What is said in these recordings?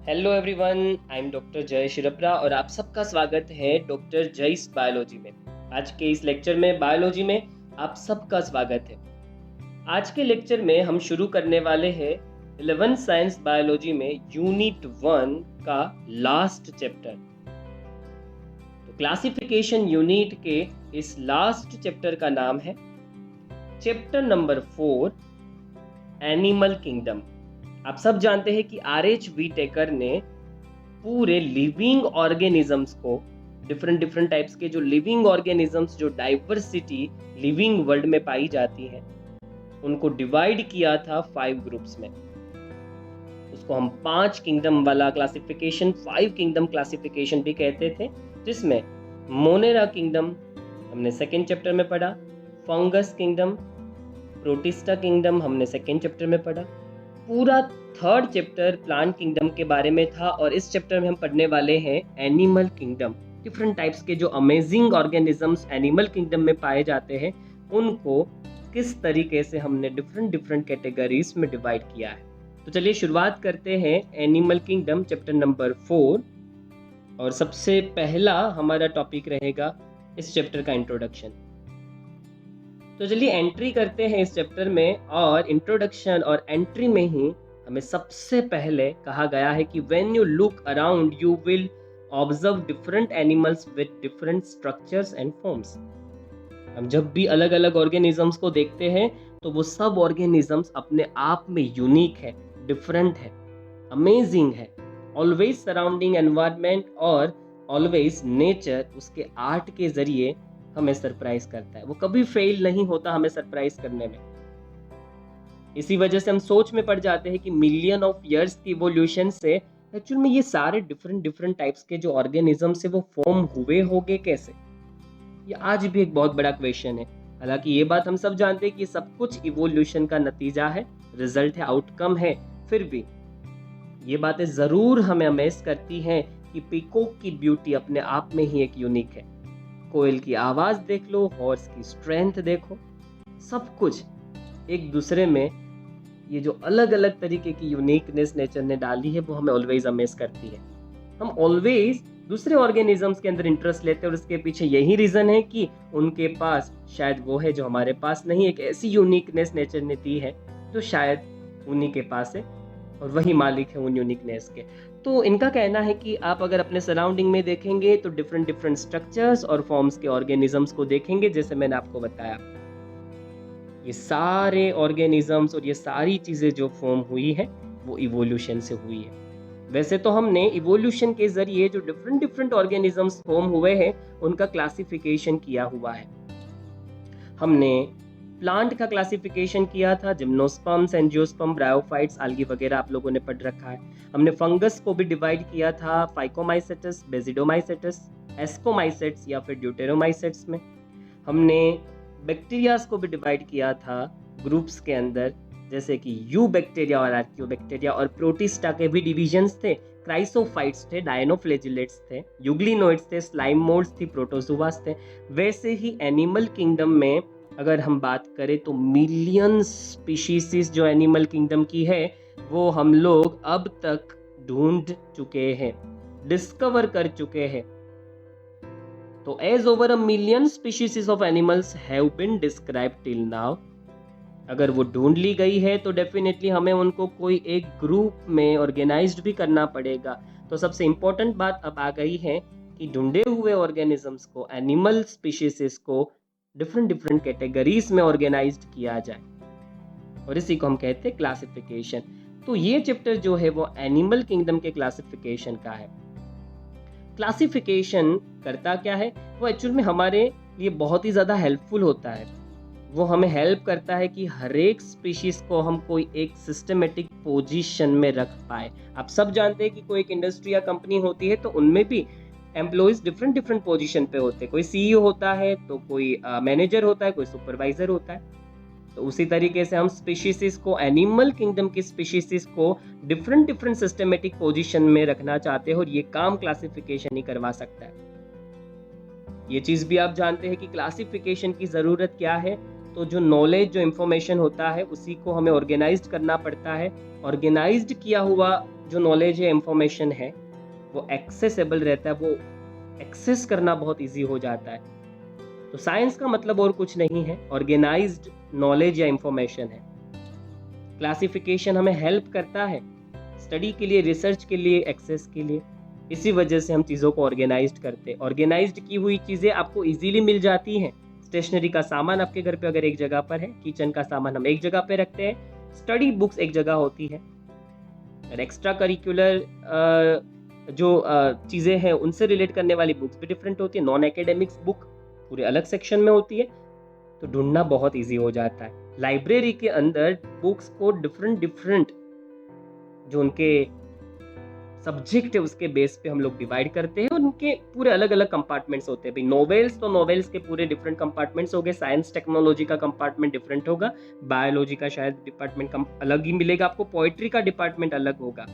Hello everyone, I am doctor जय शिरपरा और आप सबका स्वागत है डॉक्टर जयस बायोलॉजी में। आज के इस लेक्चर में बायोलॉजी में आप सबका स्वागत है। आज के लेक्चर में हम शुरू करने वाले हैं 11 साइंस बायोलॉजी में यूनिट 1 का लास्ट चैप्टर। तो क्लासिफिकेशन यूनिट के इस लास्ट चैप्टर का नाम है चैप्टर नंबर 4 एनिमल किंगडम। आप सब जानते हैं कि R.H. व्हीटेकर ने पूरे लिविंग ऑर्गेनिजम्स को डिफरेंट टाइप्स के जो लिविंग ऑर्गेनिजम्स जो डाइवर्सिटी लिविंग वर्ल्ड में पाई जाती है उनको डिवाइड किया था 5 ग्रुप्स में। उसको हम 5 किंगडम वाला क्लासिफिकेशन 5 किंगडम क्लासिफिकेशन भी कहते थे, जिसमें मोनेरा किंगडम हमने सेकेंड चैप्टर में पढ़ा, फंगस किंगडम, प्रोटिस्टा किंगडम हमने सेकेंड चैप्टर में पढ़ा, पूरा थर्ड चैप्टर प्लांट किंगडम के बारे में था और इस चैप्टर में हम पढ़ने वाले हैं एनिमल किंगडम। डिफरेंट टाइप्स के जो अमेजिंग ऑर्गेनिजम्स एनिमल किंगडम में पाए जाते हैं उनको किस तरीके से हमने डिफरेंट कैटेगरीज में डिवाइड किया है। तो चलिए शुरुआत करते हैं एनिमल किंगडम चैप्टर नंबर 4 और सबसे पहला हमारा टॉपिक रहेगा इस चैप्टर का इंट्रोडक्शन। तो चलिए एंट्री करते हैं इस चैप्टर में और इंट्रोडक्शन और एंट्री में ही हमें सबसे पहले कहा गया है कि when you look around you will observe different animals with different structures and forms. हम जब भी अलग अलग ऑर्गेनिजम्स को देखते हैं तो वो सब ऑर्गेनिजम्स अपने आप में यूनिक है, डिफरेंट है, अमेजिंग है। ऑलवेज सराउंडिंग एनवायरनमेंट और ऑलवेज नेचर उसके आर्ट के जरिए हमें सरप्राइज करता है। वो कभी फेल नहीं होता हमें सरप्राइज करने में। इसी वजह से हम सोच में पड़ जाते हैं कि मिलियन ऑफ इयर्स की इवोल्यूशन से एक्चुअल में ये सारे डिफरेंट टाइप्स के जो ऑर्गेनिज्म से वो फॉर्म हुए होंगे कैसे। ये आज भी एक बहुत बड़ा क्वेश्चन है। हालांकि ये बात हम सब जानते हैं कि सब कुछ इवोल्यूशन का नतीजा है, रिजल्ट है, आउटकम है। फिर भी ये बातें जरूर हमें अमेज करती हैं कि पीकॉक की ब्यूटी अपने आप में ही एक यूनिक है। कोयल की आवाज देख लो, हॉर्स की स्ट्रेंथ देखो, सब कुछ एक दूसरे में ये जो अलग अलग तरीके की यूनिकनेस नेचर ने डाली है वो हमें ऑलवेज अमेज करती है। हम ऑलवेज दूसरे ऑर्गेनिजम्स के अंदर इंटरेस्ट लेते हैं और उसके पीछे यही रीजन है कि उनके पास शायद वो है जो हमारे पास नहीं। एक ऐसी यूनिकनेस नेचर ने दी है जो शायद उन्हीं के पास है और वही मालिक है उन यूनिकनेस के। तो इनका कहना है कि आप अगर अपने सराउंडिंग में देखेंगे तो डिफरेंट स्ट्रक्चर्स और फॉर्म्स के ऑर्गेनिजम्स को देखेंगे। जैसे मैंने आपको बताया, ये सारे ऑर्गेनिजम्स और ये सारी चीजें जो फॉर्म हुई है वो इवोल्यूशन से हुई है। वैसे तो हमने इवोल्यूशन के जरिए जो डिफरेंट ऑर्गेनिजम्स फॉर्म हुए हैं उनका क्लासिफिकेशन किया हुआ है। हमने प्लांट का क्लासिफिकेशन किया था, जिम्नोस्पर्म्स, एंजियोस्पर्म, ब्रायोफाइट्स, आल्गी वगैरह आप लोगों ने पढ़ रखा है। हमने फंगस को भी डिवाइड किया था फाइकोमाइसेट्स, बेसिडोमाइसेट्स, एस्कोमाइसेट्स या फिर ड्यूटेरोमाइसेट्स में। हमने बैक्टीरियाज को भी डिवाइड किया था ग्रुप्स के अंदर, जैसे कि यू बैक्टीरिया और आर्कियोबैक्टीरिया, और प्रोटिस्टा के भी डिविजन्स थे। क्राइसोफाइट्स थे, डायनोफ्लेजिलेट्स थे, यूग्लिनोइड्स थे, स्लाइम मोल्ड्स थी, प्रोटोजोआस थे। वैसे ही एनिमल किंगडम में अगर हम बात करें तो मिलियन स्पीशीज जो एनिमल किंगडम की है वो हम लोग अब तक ढूंढ चुके हैं, डिस्कवर कर चुके हैं। तो as over a million species of animals have been described till now, अगर वो ढूंढ ली गई है तो डेफिनेटली हमें उनको कोई एक ग्रुप में ऑर्गेनाइज्ड भी करना पड़ेगा। तो सबसे इम्पोर्टेंट बात अब आ गई है कि ढूंढे हुए ऑर्गेनिजम्स को, एनिमल स्पीशीज को डिफरेंट कैटेगरीज में ऑर्गेनाइज्ड किया जाए और इसी को हम कहते हैं क्लासिफिकेशन। तो ये चैप्टर जो है वो एनिमल किंगडम के क्लासिफिकेशन का है। क्लासिफिकेशन करता क्या है, वो एक्चुअल में हमारे लिए बहुत ही ज़्यादा हेल्पफुल होता है। वो हमें हेल्प करता है कि हर एक स्पीशीज को हम कोई एक सिस्टमेटिक पोजीशन में रख पाए। आप सब जानते हैं कि कोई एक इंडस्ट्री या कंपनी होती है तो उनमें भी एम्प्लॉइज डिफरेंट पोजीशन पे होते हैं। कोई सीईओ होता है तो कोई मैनेजर होता है, कोई सुपरवाइजर होता है। तो उसी तरीके से हम स्पीशीज को, एनिमल किंगडम की स्पीशीज को डिफरेंट सिस्टमेटिक पोजीशन में रखना चाहते हैं और ये काम क्लासिफिकेशन ही करवा सकता है। ये चीज भी आप जानते हैं कि क्लासिफिकेशन की जरूरत क्या है। तो जो नॉलेज, जो इंफॉर्मेशन होता है उसी को हमें ऑर्गेनाइज्ड करना पड़ता है। ऑर्गेनाइज्ड किया हुआ जो नॉलेज है, इंफॉर्मेशन है, वो एक्सेसिबल रहता है, वो एक्सेस करना बहुत इजी हो जाता है। तो साइंस का मतलब और कुछ नहीं है, ऑर्गेनाइज्ड नॉलेज या इंफॉर्मेशन है। क्लासिफिकेशन हमें हेल्प करता है स्टडी के लिए, रिसर्च के लिए, एक्सेस के लिए। इसी वजह से हम चीज़ों को ऑर्गेनाइज्ड करते हैं। ऑर्गेनाइज्ड की हुई चीज़ें आपको इजीली मिल जाती हैं। स्टेशनरी का सामान आपके घर पे अगर एक जगह पर है, किचन का सामान हम एक जगह पे रखते हैं, स्टडी बुक्स एक जगह होती है, और एक्स्ट्रा करिकुलर जो चीज़ें हैं उनसे रिलेट करने वाली बुक्स भी डिफरेंट होती है। नॉन एकेडमिक्स बुक पूरे अलग सेक्शन में होती है, तो ढूंढना बहुत इजी हो जाता है। लाइब्रेरी के अंदर बुक्स को डिफरेंट डिफरेंट जो उनके सब्जेक्ट है उसके बेस पे हम लोग डिवाइड करते हैं, और उनके पूरे अलग अलग कंपार्टमेंट्स होते हैं। भाई नॉवेल्स तो नॉवेल्स के पूरे डिफरेंट कंपार्टमेंट्स हो गए, साइंस टेक्नोलॉजी का कंपार्टमेंट डिफरेंट होगा, बायोलॉजी का शायद डिपार्टमेंट अलग ही मिलेगा आपको, पोइट्री का डिपार्टमेंट अलग होगा।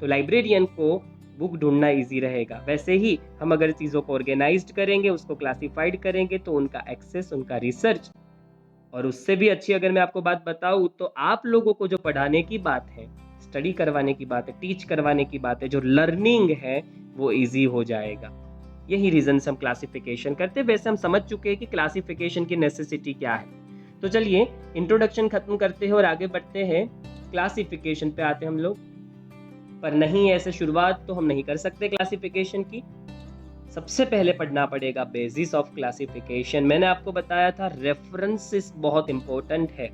तो लाइब्रेरियन को बुक ढूंढना इजी रहेगा। वैसे ही हम अगर चीज़ों को ऑर्गेनाइज्ड करेंगे, उसको क्लासिफाइड करेंगे, तो उनका एक्सेस, उनका रिसर्च, और उससे भी अच्छी अगर मैं आपको बात बताऊं तो आप लोगों को जो पढ़ाने की बात है, स्टडी करवाने की बात है, टीच करवाने की बात है, जो लर्निंग है, वो इजी हो जाएगा। यही रीजन से हम क्लासिफिकेशन करते हैं। वैसे हम समझ चुके हैं कि क्लासिफिकेशन की नेसेसिटी क्या है। तो चलिए इंट्रोडक्शन खत्म करते हैं और आगे बढ़ते हैं, क्लासिफिकेशन पे आते हैं हम लोग। पर नहीं, ऐसे शुरुआत तो हम नहीं कर सकते क्लासिफिकेशन की। सबसे पहले पढ़ना पड़ेगा बेसिस ऑफ क्लासिफिकेशन। मैंने आपको बताया था रेफरेंसेस बहुत इंपॉर्टेंट है।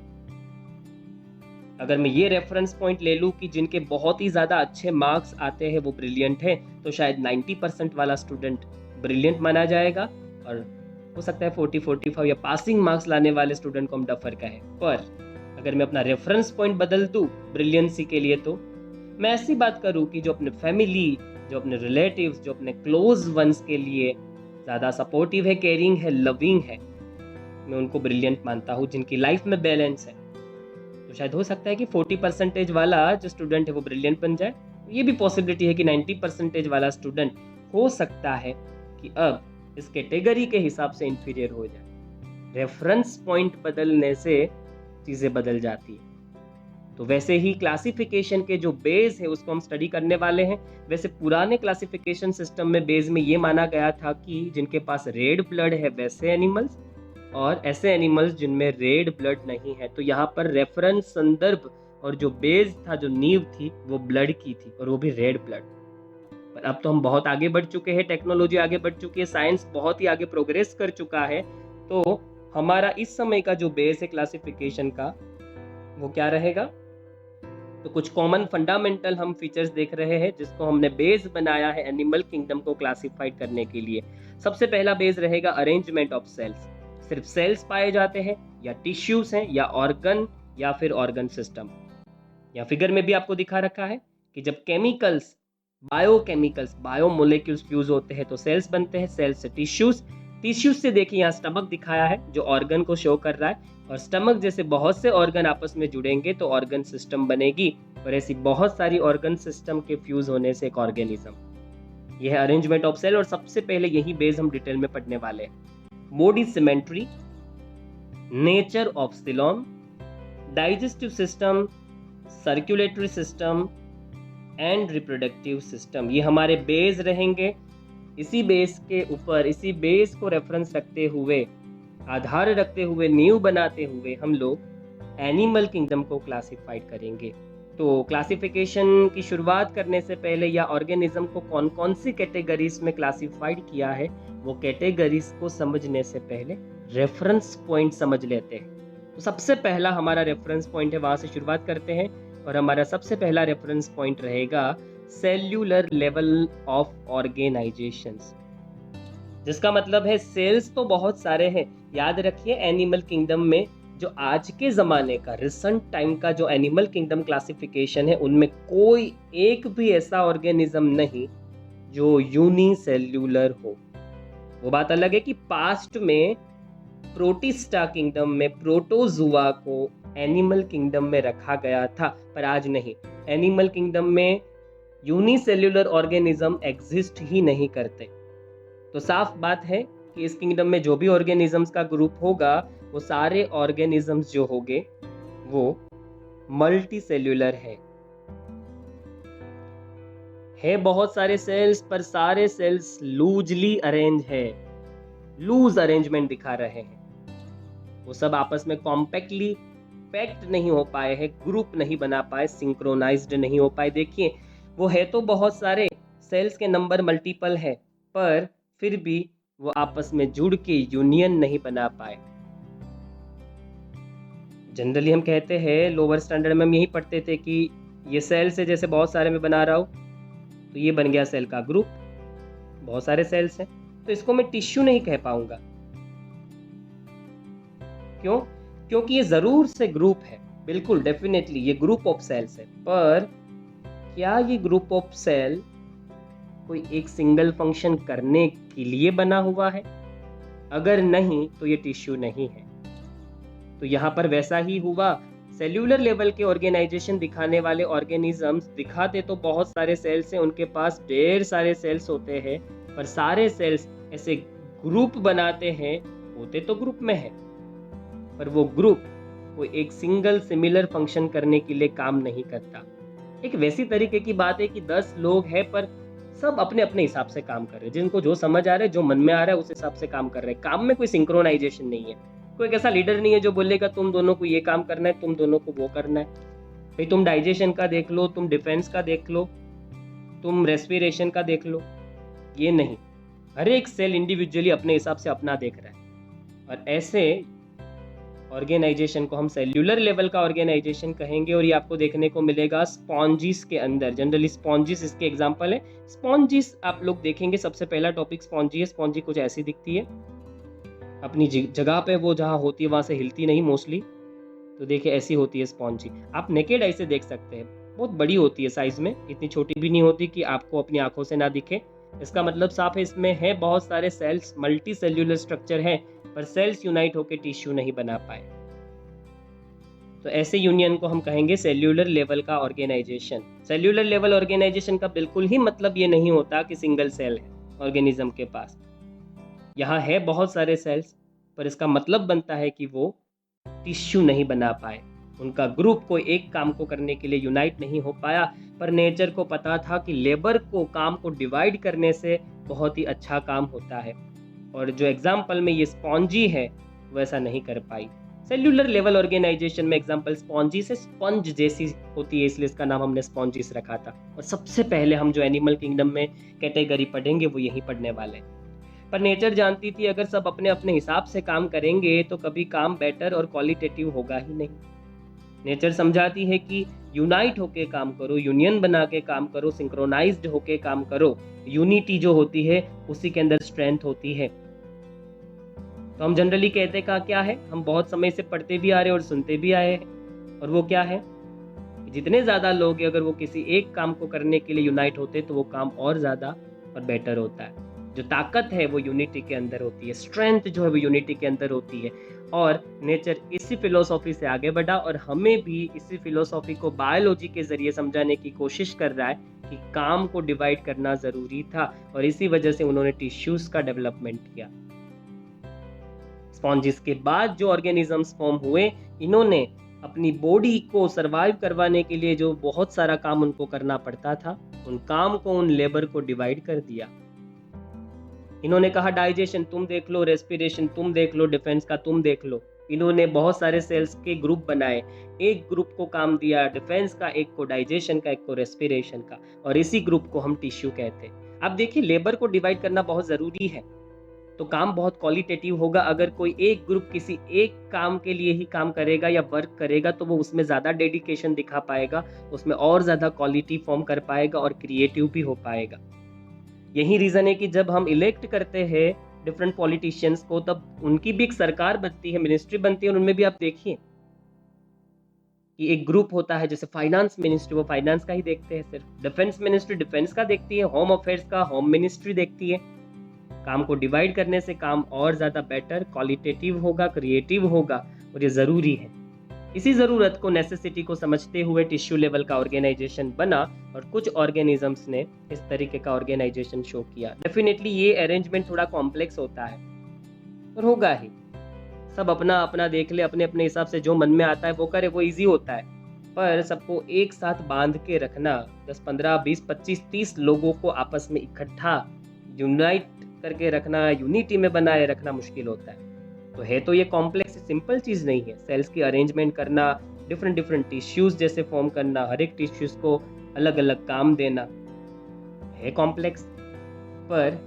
अगर मैं ये रेफरेंस पॉइंट ले लूँ कि जिनके बहुत ही ज़्यादा अच्छे मार्क्स आते हैं वो ब्रिलियंट है, तो शायद 90% वाला स्टूडेंट ब्रिलियंट माना जाएगा, और हो सकता है 40-45 या पासिंग मार्क्स लाने वाले स्टूडेंट को हम डफर कहें। पर अगर मैं अपना रेफरेंस पॉइंट बदल दूँ ब्रिलियंसी के लिए, तो मैं ऐसी बात करूँ कि जो अपने फैमिली, जो अपने रिलेटिव्स, जो अपने क्लोज वंस के लिए ज़्यादा सपोर्टिव है, केयरिंग है, लविंग है, मैं उनको ब्रिलियंट मानता हूँ। जिनकी लाइफ में बैलेंस है, तो शायद हो सकता है कि 40% वाला जो स्टूडेंट है वो ब्रिलियंट बन जाए। ये भी पॉसिबिलिटी है कि 90% वाला स्टूडेंट हो सकता है कि अब इस कैटेगरी के हिसाब से इंफीरियर हो जाए। रेफरेंस पॉइंट बदलने से चीज़ें बदल जाती है। तो वैसे ही क्लासिफिकेशन के जो बेस है उसको हम स्टडी करने वाले हैं। वैसे पुराने क्लासिफिकेशन सिस्टम में बेस में ये माना गया था कि जिनके पास रेड ब्लड है वैसे एनिमल्स, और ऐसे एनिमल्स जिनमें रेड ब्लड नहीं है। तो यहाँ पर रेफरेंस, संदर्भ और जो बेस था, जो नींव थी, वो ब्लड की थी, और वो भी रेड ब्लड। पर अब तो हम बहुत आगे बढ़ चुके हैं, टेक्नोलॉजी आगे बढ़ चुकी है, साइंस बहुत ही आगे प्रोग्रेस कर चुका है। तो हमारा इस समय का जो बेस है क्लासिफिकेशन का, वो क्या रहेगा? तो कुछ कॉमन फंडामेंटल हम फीचर्स देख रहे हैं जिसको हमने बेस बनाया है एनिमल किंगडम को क्लासिफाइड करने के लिए। सबसे पहला बेस रहेगा अरेंजमेंट ऑफ सेल्स। सिर्फ सेल्स पाए जाते हैं, या टिश्यूज हैं, या ऑर्गन, या फिर ऑर्गन सिस्टम। या फिगर में भी आपको दिखा रखा है कि जब केमिकल्स, बायोकेमिकल्स, बायोमोलेक्यूल्स फ्यूज होते हैं तो सेल्स बनते हैं, सेल्स से टिश्यूज, टिश्यूज से देखिए यहाँ स्टमक दिखाया है जो ऑर्गन को शो कर रहा है, और स्टमक जैसे बहुत से ऑर्गन आपस में जुड़ेंगे तो ऑर्गन सिस्टम बनेगी, और ऐसी बहुत सारी ऑर्गन सिस्टम के फ्यूज होने से एक ऑर्गेनिज्म। यह है अरेंजमेंट ऑफ सेल, और सबसे पहले यही बेस हम डिटेल में पढ़ने वाले हैं। Body symmetry, nature of coelom, digestive system, circulatory system and reproductive system, ये हमारे बेस रहेंगे। इसी बेस के ऊपर, इसी बेस को रेफरेंस रखते हुए, आधार रखते हुए, नींव बनाते हुए हम लोग एनिमल किंगडम को क्लासिफाइड करेंगे। तो क्लासिफिकेशन की शुरुआत करने से पहले, या ऑर्गेनिज्म को कौन कौन सी कैटेगरीज में क्लासिफाइड किया है, वो कैटेगरीज को समझने से पहले रेफरेंस पॉइंट समझ लेते हैं। तो सबसे पहला हमारा रेफरेंस पॉइंट है, वहां से शुरुआत करते हैं, और हमारा सबसे पहला रेफरेंस पॉइंट रहेगा सेल्यूलर लेवल ऑफ ऑर्गेनाइजेशंस, जिसका मतलब है सेल्स तो बहुत सारे हैं। याद रखिए एनिमल किंगडम में जो आज के ज़माने का, रिसेंट टाइम का जो एनिमल किंगडम क्लासिफिकेशन है, उनमें कोई एक भी ऐसा ऑर्गेनिज्म नहीं जो यूनिसेल्यूलर हो। वो बात अलग है कि पास्ट में प्रोटिस्टा किंगडम में प्रोटोजुआ को एनिमल किंगडम में रखा गया था, पर आज नहीं। एनिमल किंगडम में यूनिसेल्यूलर ऑर्गेनिज्म एग्जिस्ट ही नहीं करते। तो साफ बात है कि इस किंगडम में जो भी ऑर्गेनिजम्स का ग्रुप होगा, वो सारे ऑर्गेनिजम्स जो होंगे वो मल्टी सेल्यूलर है। है बहुत सारे सेल्स, पर सारे सेल्स लूजली अरेंज है, लूज अरेंजमेंट दिखा रहे हैं। वो सब आपस में कॉम्पैक्टली पैक्ट नहीं हो पाए हैं, ग्रुप नहीं बना पाए, सिंक्रोनाइज्ड नहीं हो पाए। देखिए, वो है तो बहुत सारे, सेल्स के नंबर मल्टीपल है, पर फिर भी वो आपस में जुड़ के यूनियन नहीं बना पाए। जनरली हम कहते हैं, लोअर स्टैंडर्ड में हम यही पढ़ते थे कि ये सेल से जैसे बहुत सारे मैं बना रहा हूँ, तो ये बन गया सेल का ग्रुप, बहुत सारे सेल्स हैं, तो इसको मैं टिश्यू नहीं कह पाऊंगा। क्यों? क्योंकि ये जरूर से ग्रुप है, बिल्कुल डेफिनेटली ये ग्रुप ऑफ सेल्स है, पर क्या ये ग्रुप ऑफ सेल कोई एक सिंगल फंक्शन करने के लिए बना हुआ है? अगर नहीं तो ये टिश्यू नहीं है। तो यहाँ पर वैसा ही हुआ, सेल्यूलर लेवल के ऑर्गेनाइजेशन दिखाने वाले ऑर्गेनिजम्स दिखाते तो बहुत सारे सेल्स हैं, उनके पास ढेर सारे सेल्स होते हैं, पर सारे सेल्स ऐसे ग्रुप बनाते हैं, होते तो ग्रुप में है, पर वो ग्रुप कोई एक सिंगल सिमिलर फंक्शन करने के लिए काम नहीं करता। एक वैसी तरीके की बात है कि 10 लोग हैं, पर सब अपने अपने हिसाब से काम कर रहे हैं, जिनको जो समझ आ रहा है, जो मन में आ रहा है, उस हिसाब से काम कर रहे हैं। काम में कोई सिंक्रोनाइजेशन नहीं है, कोई ऐसा लीडर नहीं है जो बोलेगा तुम दोनों को ये काम करना है, तुम दोनों को वो करना है। भाई तुम डाइजेशन का देख लो, तुम डिफेंस का देख लो, तुम रेस्पिरेशन का देख लो, ये नहीं। हर एक सेल इंडिविजुअली अपने हिसाब से अपना देख रहा है, और ऐसे ऑर्गेनाइजेशन को हम सेल्यूलर लेवल का ऑर्गेनाइजेशन कहेंगे। और ये आपको देखने को मिलेगा स्पॉन्जिस के अंदर। जनरली स्पॉन्जिस इसके एग्जांपल है। स्पॉन्जिस आप लोग देखेंगे, सबसे पहला टॉपिक स्पॉन्जी है। स्पॉन्जी कुछ ऐसी दिखती है, अपनी जगह पे वो जहाँ होती है वहाँ से हिलती नहीं मोस्टली। तो देखिए ऐसी होती है स्पॉन्जी, आप नेकेड आई से देख सकते हैं। बहुत बड़ी होती है साइज में, इतनी छोटी भी नहीं होती कि आपको अपनी आंखों से ना दिखे। इसका मतलब साफ है, इसमें है बहुत सारे सेल्स, मल्टी सेल्यूलर स्ट्रक्चर है, पर सेल्स यूनाइट होकर टिश्यू नहीं बना पाए। तो ऐसे यूनियन को हम कहेंगे सेल्यूलर लेवल का ऑर्गेनाइजेशन। सेल्यूलर लेवल ऑर्गेनाइजेशन का बिल्कुल ही मतलब ये नहीं होता कि सिंगल सेल है ऑर्गेनिज्म के पास। यहाँ है बहुत सारे सेल्स, पर इसका मतलब बनता है कि वो टिश्यू नहीं बना पाए, उनका ग्रुप कोई एक काम को करने के लिए यूनाइट नहीं हो पाया। पर नेचर को पता था कि लेबर को, काम को डिवाइड करने से बहुत ही अच्छा काम होता है, और जो एग्जाम्पल में ये स्पॉन्जी है वैसा नहीं कर पाई। सेल्यूलर लेवल ऑर्गेनाइजेशन में एग्जाम्पल स्पॉन्जी से स्पंज जैसी होती है, इसलिए इसका नाम हमने स्पॉन्जिस रखा था। और सबसे पहले हम जो एनिमल किंगडम में कैटेगरी पढ़ेंगे वो यही पढ़ने वाले हैं। पर नेचर जानती थी अगर सब अपने अपने हिसाब से काम करेंगे तो कभी काम बेटर और क्वालिटेटिव होगा ही नहीं। नेचर समझाती है कि यूनाइट होके काम करो, यूनियन बना के काम करो, सिंक्रोनाइज्ड होके काम करो। यूनिटी जो होती है उसी के अंदर स्ट्रेंथ होती है। तो हम जनरली कहते का क्या है, हम बहुत समय से पढ़ते भी आ रहे हैं और सुनते भी आए हैं, और वो क्या है, जितने ज्यादा लोग हैं अगर वो किसी एक काम को करने के लिए यूनाइट होते तो वो काम और ज्यादा और बेटर होता है। जो ताकत है वो यूनिटी के अंदर होती है, स्ट्रेंथ जो है वो यूनिटी के अंदर होती है। और नेचर इसी फिलोसॉफी से आगे बढ़ा, और हमें भी इसी फिलोसॉफी को बायोलॉजी के जरिए समझाने की कोशिश कर रहा है कि काम को डिवाइड करना जरूरी था, और इसी वजह से उन्होंने टिश्यूज का डेवलपमेंट किया। स्पॉन्जिस के बाद जो ऑर्गेनिजम्स फॉर्म हुए, इन्होंने अपनी बॉडी को सरवाइव करवाने के लिए जो बहुत सारा काम उनको करना पड़ता था, उन काम को, उन लेबर को डिवाइड कर दिया। इन्होंने कहा डाइजेशन तुम देख लो, रेस्पिरेशन तुम देख लो, डिफेंस का तुम देख लो। इन्होंने बहुत सारे सेल्स के ग्रुप बनाए, एक ग्रुप को काम दिया डिफेंस का, एक को डाइजेशन का, एक को रेस्पिरेशन का, और इसी ग्रुप को हम टिश्यू कहते हैं। अब देखिए, लेबर को डिवाइड करना बहुत जरूरी है, तो काम बहुत क्वालिटेटिव होगा। अगर कोई एक ग्रुप किसी एक काम के लिए ही काम करेगा या वर्क करेगा तो वो उसमें ज़्यादा डेडिकेशन दिखा पाएगा, उसमें और ज़्यादा क्वालिटी फॉर्म कर पाएगा और क्रिएटिव भी हो पाएगा। यही रीज़न है कि जब हम इलेक्ट करते हैं डिफरेंट पॉलिटिशियंस को, तब उनकी भी एक सरकार बनती है, मिनिस्ट्री बनती है, और उनमें भी आप देखिए कि एक ग्रुप होता है। जैसे फाइनेंस मिनिस्ट्री, वो फाइनेंस का ही देखते हैं सिर्फ। डिफेंस मिनिस्ट्री डिफेंस का देखती है, होम अफेयर्स का होम मिनिस्ट्री देखती है। काम को डिवाइड करने से काम और ज़्यादा बेटर, क्वालिटेटिव होगा, क्रिएटिव होगा, और ये ज़रूरी है। इसी ज़रूरत को, नेसेसिटी को समझते हुए टिश्यू लेवल का ऑर्गेनाइजेशन बना, और कुछ ऑर्गेनिजम्स ने इस तरीके का ऑर्गेनाइजेशन शो किया। डेफिनेटली ये अरेंजमेंट थोड़ा कॉम्प्लेक्स होता है, और होगा ही। सब अपना अपना देख ले, अपने अपने हिसाब से जो मन में आता है वो करे, वो ईजी होता है। पर सबको एक साथ बांध के रखना, 10, 15, 20, 25, 30 लोगों को आपस में इकट्ठा यूनाइट करके रखना, यूनिटी में बनाए रखना मुश्किल होता है। तो है तो ये कॉम्प्लेक्स, सिंपल चीज़ नहीं है। सेल्स की अरेंजमेंट करना, डिफरेंट डिफरेंट टिश्यूज जैसे फॉर्म करना, हर एक टिश्यूज को अलग अलग काम देना, है कॉम्प्लेक्स। पर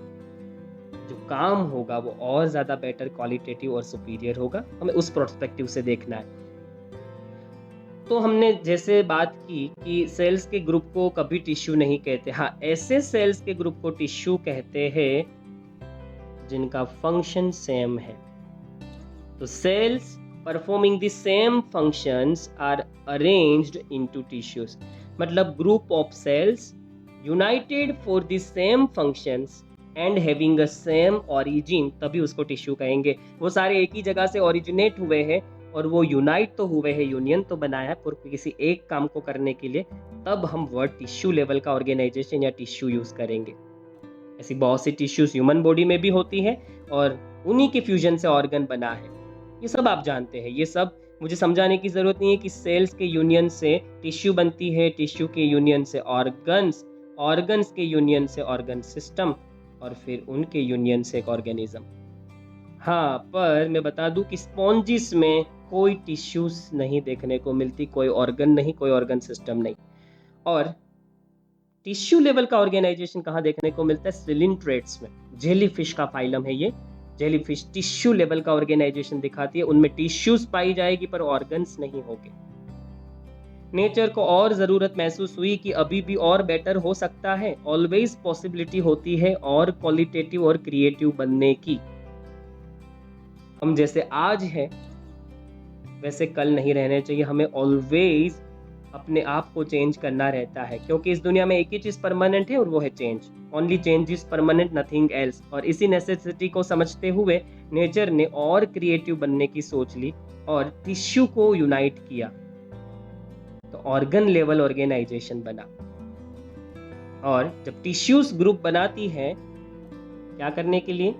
जो काम होगा वो और ज़्यादा बेटर, क्वालिटेटिव और सुपीरियर होगा। हमें उस प्रोस्पेक्टिव से देखना है। तो हमने जैसे बात की कि सेल्स के ग्रुप को कभी टिश्यू नहीं कहते। हाँ, ऐसे सेल्स के ग्रुप को टिश्यू कहते हैं जिनका फंक्शन सेम है। तो cells performing the same functions are arranged into tissues। मतलब group of cells united for the same functions and having a same origin, तभी उसको टिश्यू कहेंगे। वो सारे एक ही जगह से ओरिजिनेट हुए हैं और वो यूनाइट तो हुए हैं, यूनियन तो बनाया है पर किसी एक काम को करने के लिए, तब हम वर्ड टिश्यू लेवल का ऑर्गेनाइजेशन या टिश्यू यूज करेंगे। ऐसी बहुत सी टिश्यूज ह्यूमन बॉडी में भी होती है और उन्हीं के फ्यूजन से ऑर्गन बना है। ये सब आप जानते हैं। ये सब मुझे समझाने की ज़रूरत नहीं है कि सेल्स के यूनियन से टिश्यू बनती है, टिश्यू के यूनियन से ऑर्गन्स, ऑर्गन्स के यूनियन से ऑर्गन सिस्टम और फिर उनके यूनियन से एक ऑर्गेनिज्म। हाँ, पर मैं बता दूं कि स्पॉन्जिस में कोई टिश्यूज नहीं देखने को मिलती, कोई ऑर्गन नहीं, कोई ऑर्गन सिस्टम नहीं। और टिश्यू लेवल का ऑर्गेनाइजेशन कहाँ देखने को मिलता है? सिलिंट्रेट्स में। जेलीफिश का फाइलम है ये। जेलीफिश टिश्यू लेवल का ऑर्गेनाइजेशन दिखाती है, उनमें टिश्यूज पाई जाएगी पर ऑर्गन्स नहीं होंगे। नेचर को और जरूरत महसूस हुई कि अभी भी और बेटर हो सकता है। ऑलवेज पॉसिबिलिटी होती है और क्वालिटेटिव और क्रिएटिव बनने की। हम जैसे आज है वैसे कल नहीं रहने चाहिए। हमें ऑलवेज अपने आप को चेंज करना रहता है, क्योंकि इस दुनिया में एक ही चीज परमानेंट है और वो है change. Only change is permanent, nothing else. और इसी नेसेसिटी को समझते हुए नेचर ने और क्रिएटिव बनने की सोच ली और टिश्यू को यूनाइट किया, तो ऑर्गन लेवल ऑर्गेनाइजेशन बना। और जब टिश्यूज ग्रुप बनाती है, क्या करने के लिए?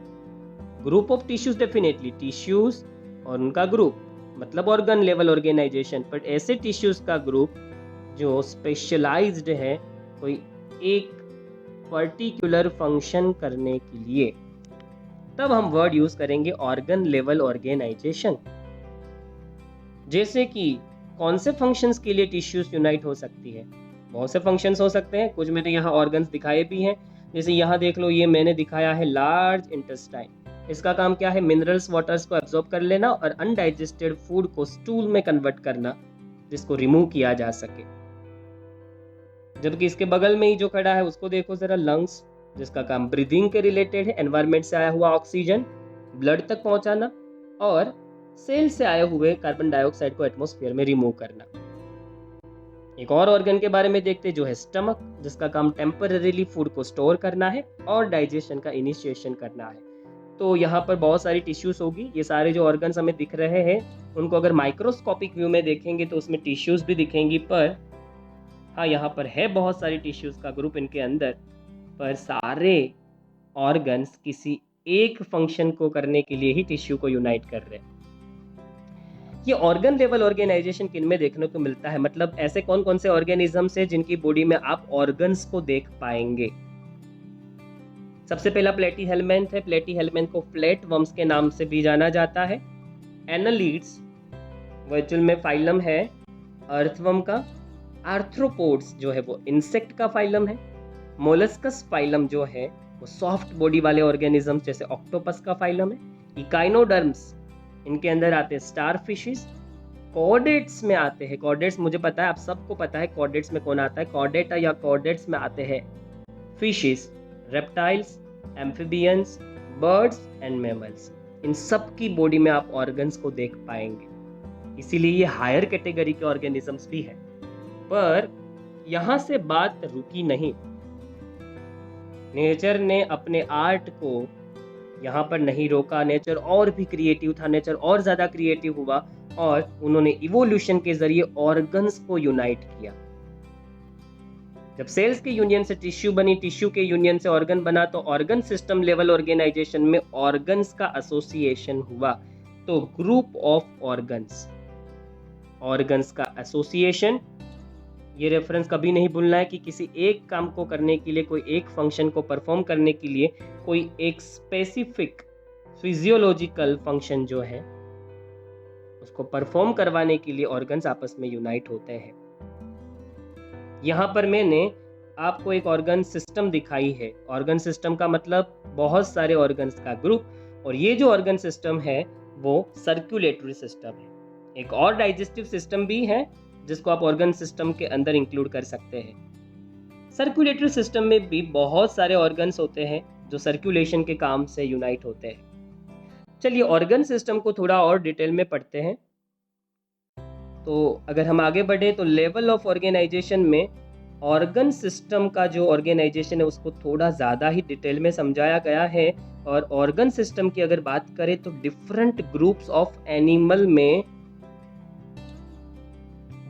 Group of tissues, definitely tissues और उनका ग्रुप मतलब ऑर्गन लेवल ऑर्गेनाइजेशन। बट ऐसे टिश्यूज का ग्रुप जो स्पेशलाइज्ड है कोई एक पर्टिकुलर फंक्शन करने के लिए, तब हम वर्ड यूज करेंगे ऑर्गन लेवल ऑर्गेनाइजेशन। जैसे कि कौन से फंक्शंस के लिए टिश्यूज यूनाइट हो सकती है? बहुत से फंक्शंस हो सकते हैं, कुछ मैंने यहाँ ऑर्गन्स दिखाए भी हैं। जैसे यहाँ देख लो, ये मैंने दिखाया है लार्ज इंटेस्टाइन। इसका काम क्या है? मिनरल्स, वाटर्स को एब्जॉर्ब कर लेना और अनडाइजेस्टेड फूड को स्टूल में कन्वर्ट करना, जिसको रिमूव किया जा सके। जबकि इसके बगल में ही जो खड़ा है उसको देखो जरा, लंग्स, जिसका काम ब्रीदिंग के रिलेटेड है, एनवायरनमेंट से आया हुआ ऑक्सीजन ब्लड तक पहुंचाना और सेल से आए हुए कार्बन डाइऑक्साइड को एटमॉस्फेयर में रिमूव करना। एक और ऑर्गन के बारे में देखते जो है स्टमक, जिसका काम टेम्पररीली फूड को स्टोर करना है और डाइजेशन का इनिशिएशन करना है। तो यहाँ पर बहुत सारी टिश्यूज होगी। ये सारे जो ऑर्गन्स हमें दिख रहे हैं उनको अगर माइक्रोस्कोपिक व्यू में देखेंगे तो उसमें टिश्यूज भी दिखेंगी, पर हाँ, यहाँ पर है बहुत सारी टिश्यूज का ग्रुप इनके अंदर, पर सारे ऑर्गन्स किसी एक फंक्शन को करने के लिए ही टिश्यू को यूनाइट कर रहे हैं। ये ऑर्गन लेवल ऑर्गेनाइजेशन किन में देखने को मिलता है? मतलब ऐसे कौन कौन से ऑर्गेनिजम्स है जिनकी बॉडी में आप ऑर्गन्स को देख पाएंगे? सबसे पहला प्लेटीहेल्मिन्थ है। प्लेटीहेल्मिन्थ को फ्लैट वर्म्स के नाम से भी जाना जाता है। एनालिड्स वर्चुअल में फाइलम है अर्थवर्म का। आर्थ्रोपोड्स जो है वो इंसेक्ट का फाइलम है। मोलस्कस फाइलम जो है वो सॉफ्ट बॉडी वाले ऑर्गेनिज्म जैसे ऑक्टोपस का फाइलम है। इकाइनोडर्म्स, इनके अंदर आते हैं स्टार फिशेस। कॉर्डेट्स में आते हैं, कॉर्डेट्स मुझे पता है, आप सबको पता है कॉर्डेट्स में कौन आता है। कॉर्डेटा या कॉर्डेट्स में आते हैं fishes, reptiles, amphibians, birds and mammals. इन सब की बॉडी में आप ऑर्गन्स को देख पाएंगे, इसीलिए ये हायर कैटेगरी के ऑर्गेनिजम्स भी है। पर यहाँ से बात रुकी नहीं। नेचर ने अपने आर्ट को यहाँ पर नहीं रोका। नेचर और भी क्रिएटिव था, नेचर और ज्यादा क्रिएटिव हुआ और उन्होंने इवोल्यूशन के जरिए ऑर्गन्स को यूनाइट किया। जब सेल्स के यूनियन से टिश्यू बनी, टिश्यू के यूनियन से ऑर्गन बना, तो ऑर्गन सिस्टम लेवल ऑर्गेनाइजेशन में ऑर्गन्स का एसोसिएशन हुआ। तो ग्रुप ऑफ ऑर्गन्स, ऑर्गन्स का एसोसिएशन ये रेफरेंस कभी नहीं भूलना है कि किसी एक काम को करने के लिए, कोई एक फंक्शन को परफॉर्म करने के लिए, कोई एक स्पेसिफिक फिजियोलॉजिकल फंक्शन जो है उसको परफॉर्म करवाने के लिए ऑर्गन्स आपस में यूनाइट होते हैं। यहाँ पर मैंने आपको एक ऑर्गन सिस्टम दिखाई है। ऑर्गन सिस्टम का मतलब बहुत सारे ऑर्गन्स का ग्रुप, और ये जो ऑर्गन सिस्टम है वो सर्कुलेटरी सिस्टम है। एक और डाइजेस्टिव सिस्टम भी है जिसको आप ऑर्गन सिस्टम के अंदर इंक्लूड कर सकते हैं। सर्कुलेटरी सिस्टम में भी बहुत सारे ऑर्गन्स होते हैं जो सर्कुलेशन के काम से यूनाइट होते हैं। चलिए ऑर्गन सिस्टम को थोड़ा और डिटेल में पढ़ते हैं। तो अगर हम आगे बढ़े तो लेवल ऑफ ऑर्गेनाइजेशन में ऑर्गन सिस्टम का जो ऑर्गेनाइजेशन है उसको थोड़ा ज़्यादा ही डिटेल में समझाया गया है। और ऑर्गन सिस्टम की अगर बात करें तो डिफरेंट ग्रुप्स ऑफ एनिमल में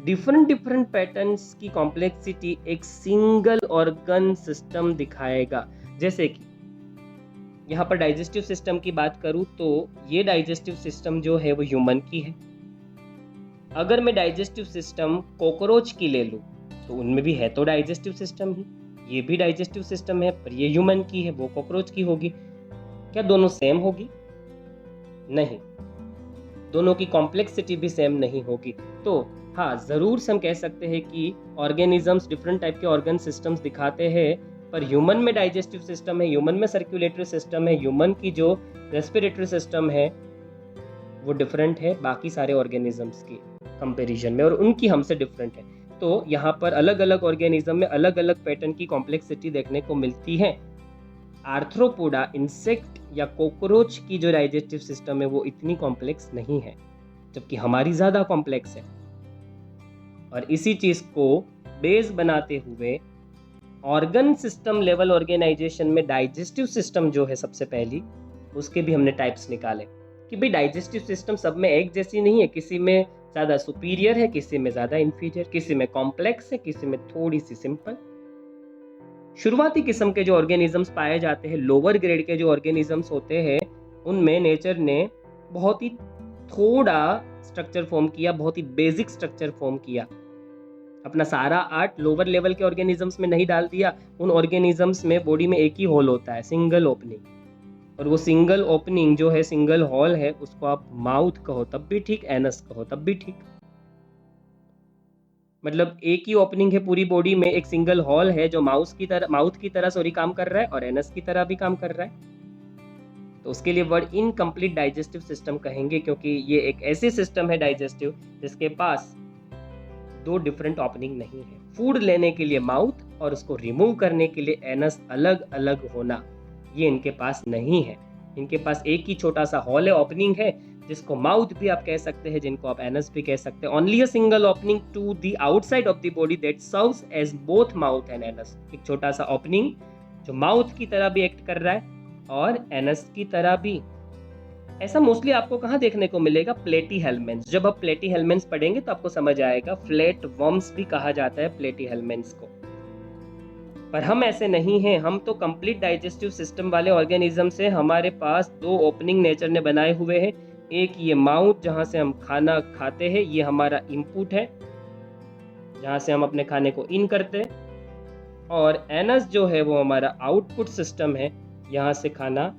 डिफरेंट पैटर्न्स की कॉम्प्लेक्सिटी एक सिंगल ऑर्गन सिस्टम दिखाएगा। जैसे कि यहाँ पर डाइजेस्टिव सिस्टम की बात करूँ तो ये डाइजेस्टिव सिस्टम जो है वो ह्यूमन की है। अगर मैं डाइजेस्टिव सिस्टम कॉकरोच की ले लूँ तो उनमें भी है तो डाइजेस्टिव सिस्टम ही, ये भी डाइजेस्टिव सिस्टम है, पर ये ह्यूमन की है, वो कॉकरोच की होगी। क्या दोनों सेम होगी? नहीं, दोनों की कॉम्प्लेक्सिटी भी सेम नहीं होगी। तो हाँ, ज़रूर हम कह सकते हैं कि ऑर्गेनिजम्स डिफरेंट टाइप के ऑर्गन सिस्टम्स दिखाते हैं, पर ह्यूमन में डाइजेस्टिव सिस्टम है, ह्यूमन में सर्कुलेटरी सिस्टम है, ह्यूमन की जो रेस्पिरेटरी सिस्टम है वो डिफरेंट है बाकी सारे ऑर्गेनिजम्स की कंपैरिजन में, और उनकी हमसे डिफरेंट है। तो यहाँ पर अलग अलग ऑर्गेनिज्म में अलग अलग पैटर्न की कॉम्प्लेक्सिटी देखने को मिलती है। आर्थ्रोपोडा इंसेक्ट या कॉकरोच की जो डाइजेस्टिव सिस्टम है वो इतनी कॉम्प्लेक्स नहीं है, जबकि हमारी ज़्यादा कॉम्प्लेक्स है। और इसी चीज़ को बेस बनाते हुए ऑर्गन सिस्टम लेवल ऑर्गेनाइजेशन में डाइजेस्टिव सिस्टम जो है सबसे पहली, उसके भी हमने टाइप्स निकाले कि भाई डाइजेस्टिव सिस्टम सब में एक जैसी नहीं है, किसी में ज़्यादा सुपीरियर है, किसी में ज़्यादा इंफीरियर, किसी में कॉम्प्लेक्स है, किसी में थोड़ी सी सिंपल। शुरुआती किस्म के जो ऑर्गेनिजम्स पाए जाते हैं, लोअर ग्रेड के जो ऑर्गेनिजम्स होते हैं, उनमें नेचर ने बहुत ही थोड़ा स्ट्रक्चर फॉर्म किया, बहुत ही बेसिक स्ट्रक्चर फॉर्म किया। अपना सारा आर्ट लोअर लेवल के ऑर्गेनिजम्स में नहीं डाल दिया। उन ऑर्गेनिजम्स में बॉडी में एक ही होल होता है, सिंगल ओपनिंग, और वो सिंगल ओपनिंग जो है, सिंगल हॉल है, उसको आप माउथ कहो तब भी ठीक, एनस कहो तब भी ठीक। मतलब एक ही ओपनिंग है पूरी बॉडी में, एक सिंगल हॉल है जो माउथ की तरह सॉरी काम कर रहा है और एनस की तरह भी काम कर रहा है। तो उसके लिए वर्ड इनकम्प्लीट डाइजेस्टिव सिस्टम कहेंगे, क्योंकि ये एक ऐसी सिस्टम है डाइजेस्टिव जिसके पास दो डिफरेंट ओपनिंग नहीं है। फूड लेने के लिए माउथ और उसको रिमूव करने के लिए एनस अलग अलग होना, ये इनके पास नहीं है। इनके पास एक ही छोटा सा हॉल है, ओपनिंग है, जिसको माउथ भी आप कह सकते हैं, जिनको आप एनस भी कह सकते हैं। Only a single opening to the outside of the body that serves as both mouth and anus. एक छोटा सा ओपनिंग जो माउथ की तरह भी एक्ट कर रहा है और एनस की तरह भी। ऐसा मोस्टली आपको कहाँ देखने को मिलेगा? प्लेटीहेल्मिन्थ्स। जब आप प्लेटीहेल्मिन्थ्स पढ़ेंगे तो आपको समझ आएगा। फ्लैट वर्म्स भी कहा जाता है प्लेटीहेल्मिन्थ्स को। पर हम ऐसे नहीं हैं, हम तो कंप्लीट डाइजेस्टिव सिस्टम वाले ऑर्गेनिज्म से, हमारे पास दो ओपनिंग नेचर ने बनाए हुए हैं। एक ये माउथ जहाँ से हम खाना खाते हैं, ये हमारा इनपुट है जहाँ से हम अपने खाने को इन करते हैं, और एनस जो है वो हमारा आउटपुट सिस्टम है, यहाँ से खाना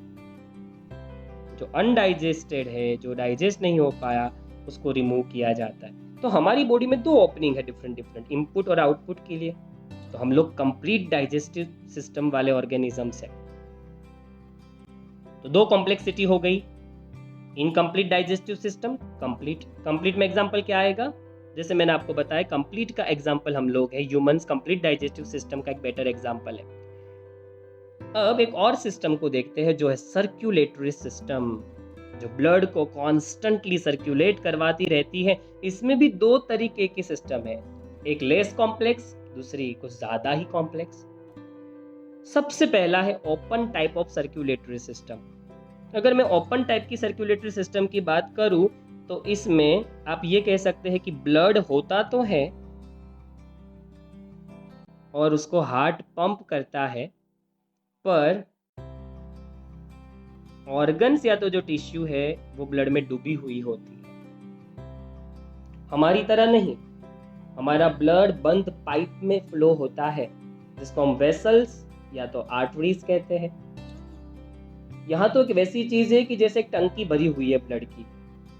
जो अनडाइजेस्टेड है, जो डाइजेस्ट नहीं हो पाया, उसको रिमूव किया जाता है। तो हमारी बॉडी में दो ओपनिंग है डिफरेंट इनपुट और आउटपुट के लिए। तो हम लोग कंप्लीट डाइजेस्टिव सिस्टम वाले ऑर्गेनिजम्स हैं। तो दो कॉम्प्लेक्सिटी हो गई, इनकम्प्लीट डाइजेस्टिव सिस्टम, कंप्लीट में एग्जांपल क्या आएगा? जैसे मैंने आपको बताया, कंप्लीट का एग्जांपल हम लोग है ह्यूमंस, कंप्लीट डाइजेस्टिव सिस्टम का एक बेटर एग्जांपल है। अब एक और सिस्टम को देखते हैं जो है सर्कुलेटरी सिस्टम, जो ब्लड को कॉन्स्टेंटली सर्कुलेट करवाती रहती है। इसमें भी दो तरीके की सिस्टम है, एक लेस कॉम्प्लेक्स, दूसरी कुछ ज्यादा ही कॉम्प्लेक्स। सबसे पहला है open type of circulatory system. अगर मैं ओपन टाइप की सर्कुलेटरी सिस्टम की बात करूं तो इसमें आप ये कह सकते हैं कि ब्लड होता तो है और उसको हार्ट पंप करता है, पर ऑर्गन्स या तो जो टिश्यू है वो ब्लड में डूबी हुई होती है। हमारी तरह नहीं, हमारा ब्लड बंद पाइप में फ्लो होता है, जिसको हम वेसल्स या तो आर्टरीज कहते हैं। यहाँ तो एक वैसी चीज है कि जैसे एक टंकी भरी हुई है ब्लड की,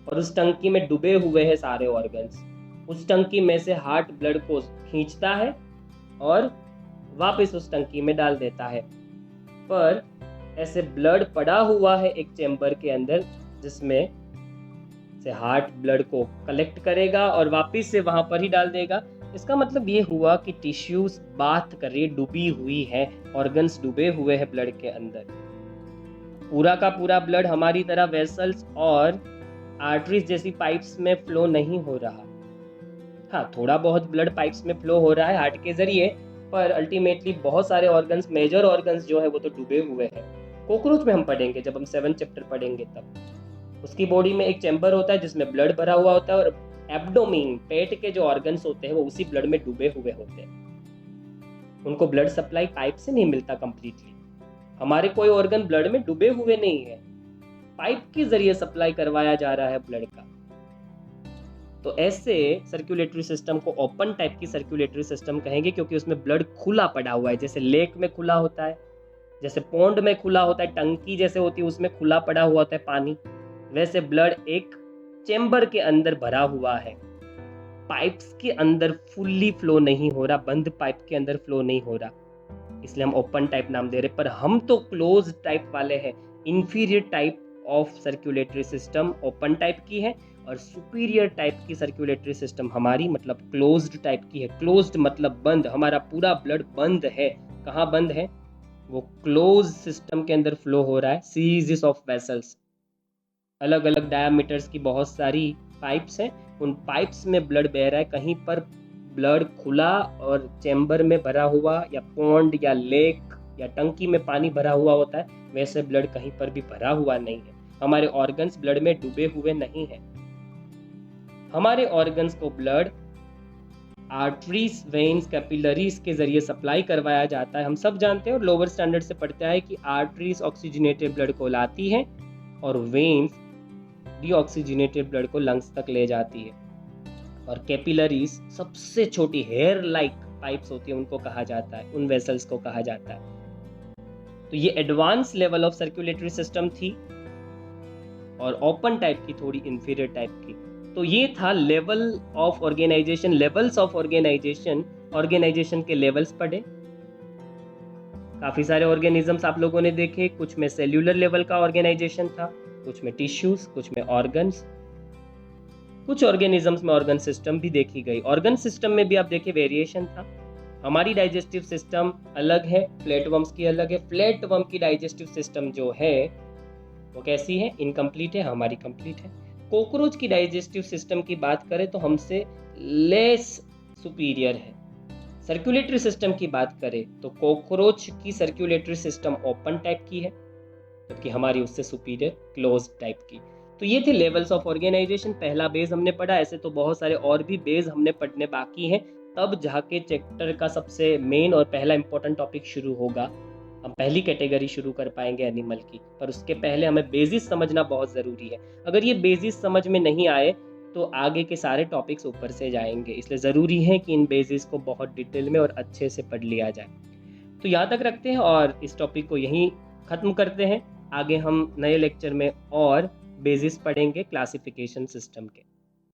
और उस टंकी में डूबे हुए हैं सारे ऑर्गन्स। उस टंकी में से हार्ट ब्लड को खींचता है और वापस उस टंकी में डाल देता है। पर ऐसे ब्लड पड़ा हुआ है एक चेम्बर के अंदर, जिसमें से हार्ट ब्लड को कलेक्ट करेगा और वापस से वहां पर ही डाल देगा। इसका मतलब ये हुआ कि टिश्यूज बात कर रही, डूबी हुई है, ऑर्गन्स डूबे हुए हैं ब्लड के अंदर। पूरा का पूरा ब्लड हमारी तरह वेसल्स और आर्टरीज जैसी पाइप्स में फ्लो नहीं हो रहा। हाँ, थोड़ा बहुत ब्लड पाइप्स में फ्लो हो रहा है हार्ट के जरिए, पर अल्टीमेटली बहुत सारे ऑर्गन्स, मेजर ऑर्गन्स जो है वो तो डूबे हुए हैं। कॉकरोच में हम पढ़ेंगे, जब हम 7 चैप्टर पढ़ेंगे तब। उसकी बॉडी में एक चैम्बर होता है जिसमें ब्लड भरा हुआ होता है, और एब्डोमेन, पेट के जो ऑर्गन्स होते हैं वो उसी ब्लड में डूबे हुए होते हैं। उनको ब्लड सप्लाई पाइप से नहीं मिलता कंप्लीटली। हमारे कोई ऑर्गन ब्लड में डूबे हुए नहीं है, पाइप के जरिए सप्लाई करवाया जा रहा है ब्लड का। तो ऐसे सर्कुलेटरी सिस्टम को ओपन टाइप की सर्कुलेटरी सिस्टम कहेंगे, क्योंकि उसमें ब्लड खुला पड़ा हुआ है। जैसे लेक में खुला होता है, जैसे पोंड में खुला होता है, टंकी जैसे होती है उसमें खुला पड़ा हुआ होता है पानी, वैसे ब्लड एक चेम्बर के अंदर भरा हुआ है। पाइप्स के अंदर फुल्ली फ्लो नहीं हो रहा, बंद पाइप के अंदर फ्लो नहीं हो रहा, इसलिए हम ओपन टाइप नाम दे रहे। पर हम तो क्लोज टाइप वाले हैं। Inferior type of circulatory system open type की है, और सुपीरियर टाइप की सर्कुलेटरी सिस्टम हमारी मतलब क्लोज्ड टाइप की है। क्लोज्ड मतलब बंद, हमारा पूरा ब्लड बंद है। कहाँ बंद है? वो क्लोज सिस्टम के अंदर फ्लो हो रहा है। सीरीज ऑफ वेसल्स, अलग अलग डायामीटर्स की बहुत सारी पाइप्स हैं, उन पाइप्स में ब्लड बह रहा है। कहीं पर ब्लड खुला और चैम्बर में भरा हुआ, या पॉन्ड या लेक या टंकी में पानी भरा हुआ होता है, वैसे ब्लड कहीं पर भी भरा हुआ नहीं है। हमारे ऑर्गन्स ब्लड में डूबे हुए नहीं हैं। हमारे ऑर्गन्स को ब्लड आर्टरीज, वेन्स, कैपिलरीज के जरिए सप्लाई करवाया जाता है। हम सब जानते हैं और लोअर स्टैंडर्ड से पढ़ते हैं कि आर्टरीज ऑक्सीजनेटेड ब्लड को लाती है और वेन्स डीऑक्सीजनेटेड ब्लड को लंग्स तक ले जाती है। और कैपिलरीज सबसे छोटी हेयर लाइक पाइप्स होती है, उनको कहा जाता है, उन वेसल्स को कहा जाता है। तो ये advance level of circulatory system थी, और ओपन टाइप की थोड़ी इंफीरियर टाइप की। तो ये था level of organization, levels of organization. Organization के लेवल्स पढ़े। काफी सारे ऑर्गेनिजम्स आप लोगों ने देखे, कुछ में सेल्यूलर लेवल का ऑर्गेनाइजेशन था, कुछ में टिश्यूज, कुछ में ऑर्गन्स, कुछ ऑर्गेनिजम्स में ऑर्गन सिस्टम भी देखी गई। ऑर्गन सिस्टम में भी आप देखे वेरिएशन था। हमारी डाइजेस्टिव सिस्टम अलग है, फ्लैटवर्म्स की अलग है। फ्लैटवर्म की डाइजेस्टिव सिस्टम जो है वो कैसी है? इनकम्प्लीट है, हमारी कंप्लीट है। कॉकरोच की डाइजेस्टिव सिस्टम की बात करें तो हमसे लेस सुपीरियर है। सर्कुलेटरी सिस्टम की बात करें तो कॉकरोच की सर्कुलेटरी सिस्टम ओपन टाइप की है, जबकि हमारी उससे सुपीरियर क्लोज टाइप की। तो ये थे लेवल्स ऑफ ऑर्गेनाइजेशन। पहला बेस हमने पढ़ा, ऐसे तो बहुत सारे और भी बेस हमने पढ़ने बाकी हैं, तब जाके चैप्टर का सबसे मेन और पहला इंपॉर्टेंट टॉपिक शुरू होगा। हम पहली कैटेगरी शुरू कर पाएंगे एनिमल की, पर उसके पहले हमें बेसिस समझना बहुत ज़रूरी है। अगर ये बेसिस समझ में नहीं आए तो आगे के सारे टॉपिक्स ऊपर से जाएंगे, इसलिए ज़रूरी है कि इन बेसिस को बहुत डिटेल में और अच्छे से पढ़ लिया जाए। तो यहाँ तक रखते हैं और इस टॉपिक को यहीं ख़त्म करते हैं। आगे हम नए लेक्चर में और बेसिस पढ़ेंगे क्लासिफिकेशन सिस्टम के।